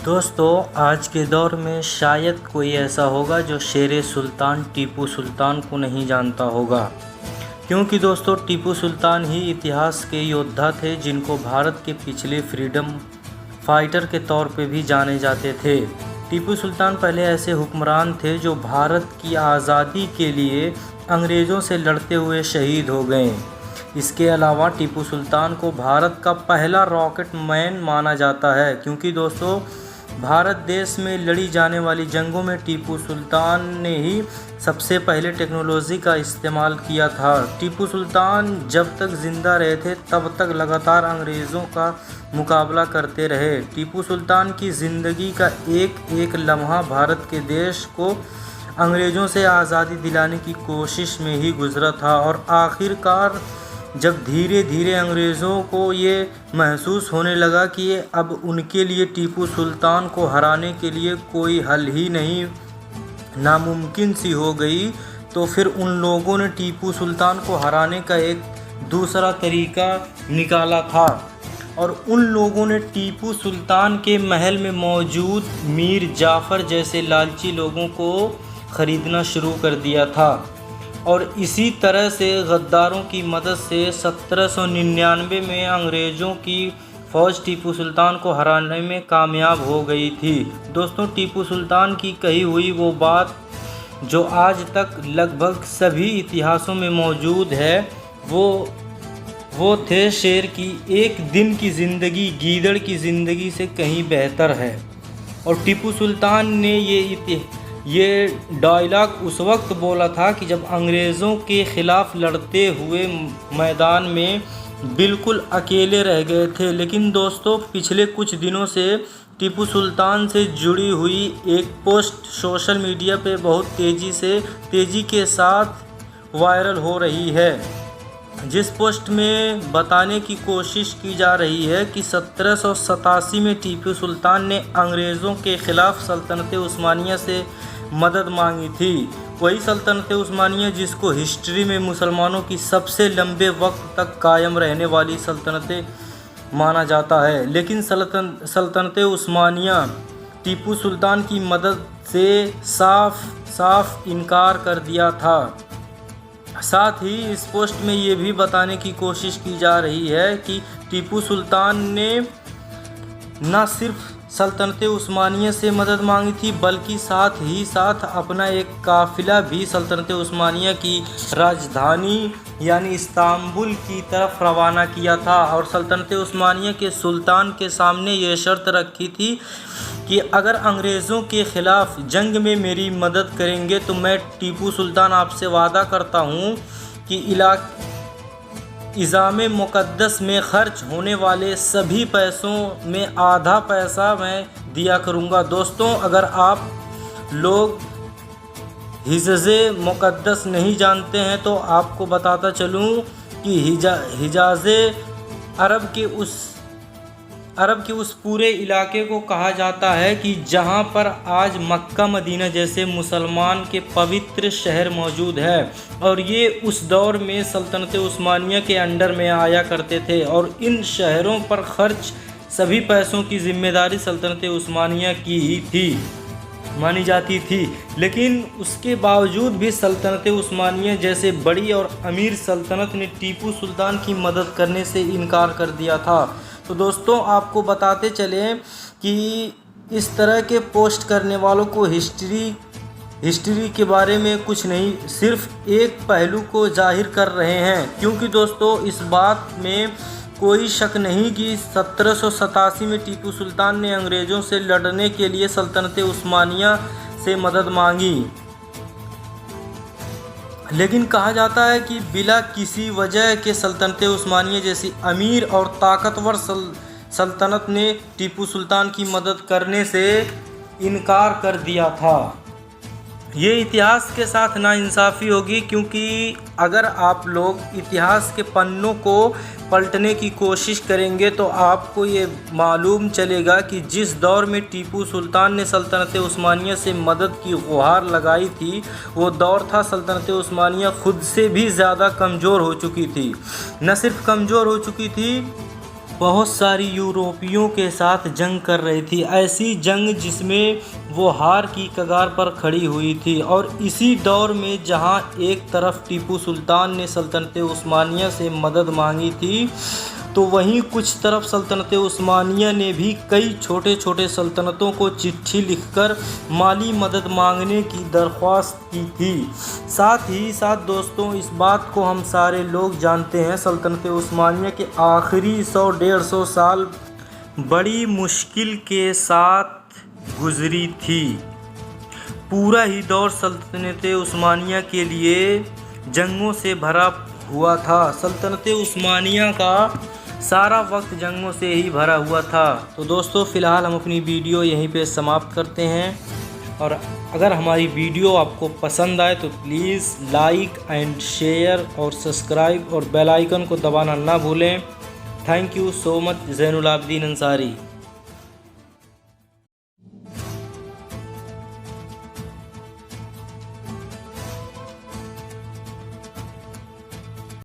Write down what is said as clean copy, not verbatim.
दोस्तों, आज के दौर में शायद कोई ऐसा होगा जो शेर सुल्तान टीपू सुल्तान को नहीं जानता होगा, क्योंकि दोस्तों टीपू सुल्तान ही इतिहास के योद्धा थे जिनको भारत के पिछले फ्रीडम फाइटर के तौर पे भी जाने जाते थे। टीपू सुल्तान पहले ऐसे हुक्मरान थे जो भारत की आज़ादी के लिए अंग्रेज़ों से लड़ते हुए शहीद हो गए। इसके अलावा टीपू सुल्तान को भारत का पहला रॉकेट मैन माना जाता है, क्योंकि दोस्तों भारत देश में लड़ी जाने वाली जंगों में टीपू सुल्तान ने ही सबसे पहले टेक्नोलॉजी का इस्तेमाल किया था। टीपू सुल्तान जब तक ज़िंदा रहे थे तब तक लगातार अंग्रेज़ों का मुकाबला करते रहे। टीपू सुल्तान की ज़िंदगी का एक एक लम्हा भारत के देश को अंग्रेज़ों से आज़ादी दिलाने की कोशिश में ही गुजरा था, और आखिरकार जब धीरे धीरे अंग्रेज़ों को ये महसूस होने लगा कि ये अब उनके लिए टीपू सुल्तान को हराने के लिए कोई हल ही नहीं, नामुमकिन सी हो गई, तो फिर उन लोगों ने टीपू सुल्तान को हराने का एक दूसरा तरीका निकाला था, और उन लोगों ने टीपू सुल्तान के महल में मौजूद मीर जाफ़र जैसे लालची लोगों को ख़रीदना शुरू कर दिया था। और इसी तरह से गद्दारों की मदद से 1799 में अंग्रेज़ों की फ़ौज टीपू सुल्तान को हराने में कामयाब हो गई थी। दोस्तों, टीपू सुल्तान की कही हुई वो बात जो आज तक लगभग सभी इतिहासों में मौजूद है, वो थे शेर की एक दिन की ज़िंदगी गीदड़ की ज़िंदगी से कहीं बेहतर है। और टीपू सुल्तान ने ये डायलॉग उस वक्त बोला था कि जब अंग्रेज़ों के ख़िलाफ़ लड़ते हुए मैदान में बिल्कुल अकेले रह गए थे। लेकिन दोस्तों, पिछले कुछ दिनों से टीपू सुल्तान से जुड़ी हुई एक पोस्ट सोशल मीडिया पे बहुत तेज़ी के साथ वायरल हो रही है, जिस पोस्ट में बताने की कोशिश की जा रही है कि 1787 में टीपू सुल्तान ने अंग्रेज़ों के ख़िलाफ़ सल्तनत उस्मानिया से मदद मांगी थी। वही सल्तनत उस्मानिया जिसको हिस्ट्री में मुसलमानों की सबसे लंबे वक्त तक कायम रहने वाली सल्तनत माना जाता है। लेकिन सल्तनत उस्मानिया टीपू सुल्तान की मदद से साफ इनकार कर दिया था। साथ ही इस पोस्ट में ये भी बताने की कोशिश की जा रही है कि टीपू सुल्तान ने न सिर्फ सल्तनत उस्मानिया से मदद मांगी थी, बल्कि साथ ही साथ अपना एक काफ़िला भी सल्तनत उस्मानिया की राजधानी यानी इस्तांबुल की तरफ रवाना किया था, और सल्तनत उस्मानिया के सुल्तान के सामने ये शर्त रखी थी कि अगर अंग्रेज़ों के ख़िलाफ़ जंग में मेरी मदद करेंगे तो मैं टीपू सुल्तान आपसे वादा करता हूँ कि इज़ाम मुक़द्दस में खर्च होने वाले सभी पैसों में आधा पैसा मैं दिया करूँगा। दोस्तों, अगर आप लोग हिज्ज़े मुक़द्दस नहीं जानते हैं तो आपको बताता चलूँ कि हिजाज़े अरब के उस पूरे इलाके को कहा जाता है कि जहां पर आज मक्का मदीना जैसे मुसलमान के पवित्र शहर मौजूद है, और ये उस दौर में सल्तनत उस्मानिया के अंडर में आया करते थे, और इन शहरों पर खर्च सभी पैसों की जिम्मेदारी सल्तनत उस्मानिया की ही थी मानी जाती थी। लेकिन उसके बावजूद भी सल्तनत उस्मानिया जैसे बड़ी और अमीर सल्तनत ने टीपू सुल्तान की मदद करने से इनकार कर दिया था। तो दोस्तों, आपको बताते चलें कि इस तरह के पोस्ट करने वालों को हिस्ट्री के बारे में कुछ नहीं, सिर्फ एक पहलू को जाहिर कर रहे हैं, क्योंकि दोस्तों इस बात में कोई शक नहीं कि 1787 में टीपू सुल्तान ने अंग्रेज़ों से लड़ने के लिए सल्तनत उस्मानिया से मदद मांगी। लेकिन कहा जाता है कि बिला किसी वजह के सल्तनत उस्मानिया जैसी अमीर और ताकतवर सल्तनत ने टीपू सुल्तान की मदद करने से इनकार कर दिया था। ये इतिहास के साथ नाइंसाफ़ी होगी, क्योंकि अगर आप लोग इतिहास के पन्नों को पलटने की कोशिश करेंगे तो आपको ये मालूम चलेगा कि जिस दौर में टीपू सुल्तान ने सल्तनत उस्मानिया से मदद की गुहार लगाई थी, वो दौर था सल्तनत उस्मानिया खुद से भी ज़्यादा कमज़ोर हो चुकी थी। न सिर्फ कमज़ोर हो चुकी थी बहुत सारी यूरोपियों के साथ जंग कर रही थी। ऐसी जंग जिसमें वो हार की कगार पर खड़ी हुई थी। और इसी दौर में जहां एक तरफ टीपू सुल्तान ने सल्तनत उस्मानिया से मदद मांगी थी, तो वहीं कुछ तरफ सल्तनत उस्मानिया ने भी कई छोटे छोटे सल्तनतों को चिट्ठी लिखकर माली मदद मांगने की दरख्वास्त की थी। साथ ही साथ दोस्तों, इस बात को हम सारे लोग जानते हैं, सल्तनत उस्मानिया के आखिरी 100-150 साल बड़ी मुश्किल के साथ गुजरी थी। पूरा ही दौर सल्तनत उस्मानिया के लिए जंगों से भरा हुआ था। सल्तनत उस्मानिया का सारा वक्त जंगों से ही भरा हुआ था। तो दोस्तों, फ़िलहाल हम अपनी वीडियो यहीं पे समाप्त करते हैं। और अगर हमारी वीडियो आपको पसंद आए तो प्लीज़ लाइक एंड शेयर और सब्सक्राइब और बेल आइकन को दबाना ना भूलें। Thank you so much. Zainul Abedin Ansari.